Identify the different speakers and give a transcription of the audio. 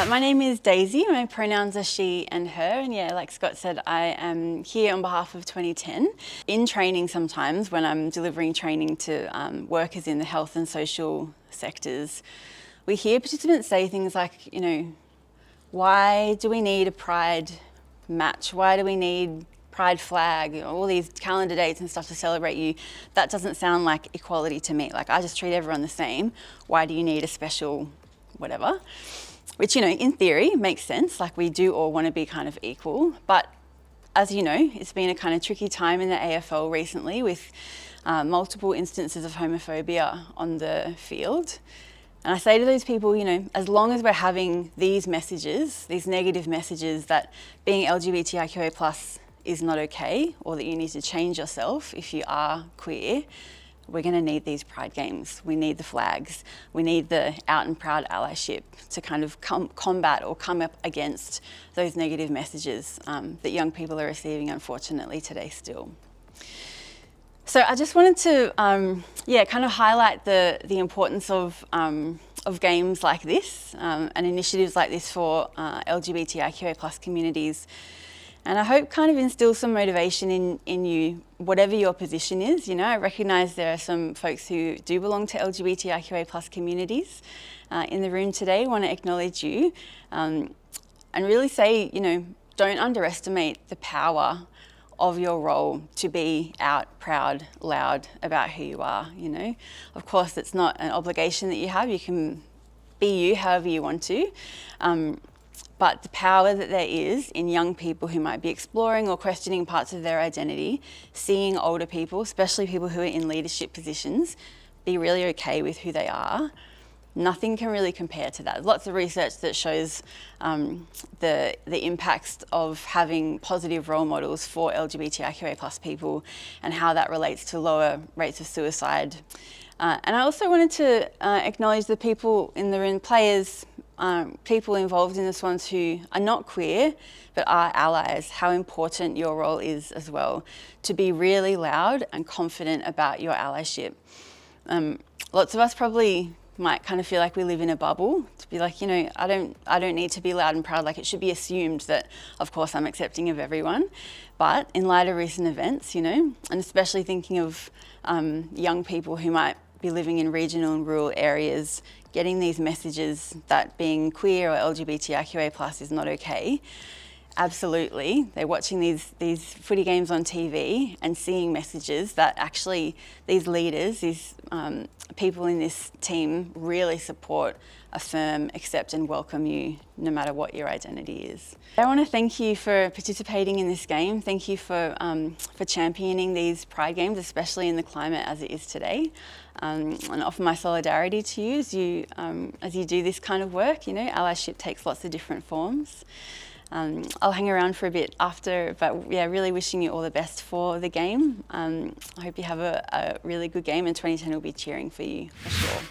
Speaker 1: My name is Daisy. My pronouns are she and her. And yeah, like Scott said, I am here on behalf of 2010. In training sometimes, when I'm delivering training to workers in the health and social sectors, we hear participants say things like, why do we need a pride match? Why do we need pride flag? All these calendar dates and stuff to celebrate you. That doesn't sound like equality to me. Like, I just treat everyone the same. Why do you need a special whatever? Which, in theory makes sense. Like, we do all want to be kind of equal. But as you know, it's been a kind of tricky time in the AFL recently with multiple instances of homophobia on the field. And I say to those people, as long as we're having these messages, these negative messages that being LGBTIQA+ is not okay, or that you need to change yourself if you are queer, we're going to need these pride games. We need the flags. We need the out and proud allyship to kind of combat or come up against those negative messages that young people are receiving, unfortunately, today still. So I just wanted to, kind of highlight the importance of games like this and initiatives like this for LGBTIQA+ communities. And I hope kind of instill some motivation in you, whatever your position is. I recognise there are some folks who do belong to LGBTIQA+ communities in the room today. I want to acknowledge you and really say, don't underestimate the power of your role to be out, proud, loud about who you are. Of course, it's not an obligation that you have. You can be you however you want to. But the power that there is in young people who might be exploring or questioning parts of their identity, seeing older people, especially people who are in leadership positions, be really okay with who they are, nothing can really compare to that. There's lots of research that shows the impacts of having positive role models for LGBTIQA+ people and how that relates to lower rates of suicide. And I also wanted to acknowledge the people in the room, players, people involved in the Swans who are not queer but are allies, how important your role is as well, to be really loud and confident about your allyship. Lots of us probably might kind of feel like we live in a bubble, to be like, I don't need to be loud and proud. Like, it should be assumed that, of course, I'm accepting of everyone. But in light of recent events, and especially thinking of young people who might be living in regional and rural areas, getting these messages that being queer or LGBTIQA+ is not okay. Absolutely. They're watching these footy games on TV and seeing messages that actually these leaders, these people in this team really support, affirm, accept and welcome you no matter what your identity is. I want to thank you for participating in this game. Thank you for championing these pride games, especially in the climate as it is today. And offer my solidarity to you as you do this kind of work. Allyship takes lots of different forms. I'll hang around for a bit after, but yeah, really wishing you all the best for the game. I hope you have a really good game, and 2010 will be cheering for you for sure.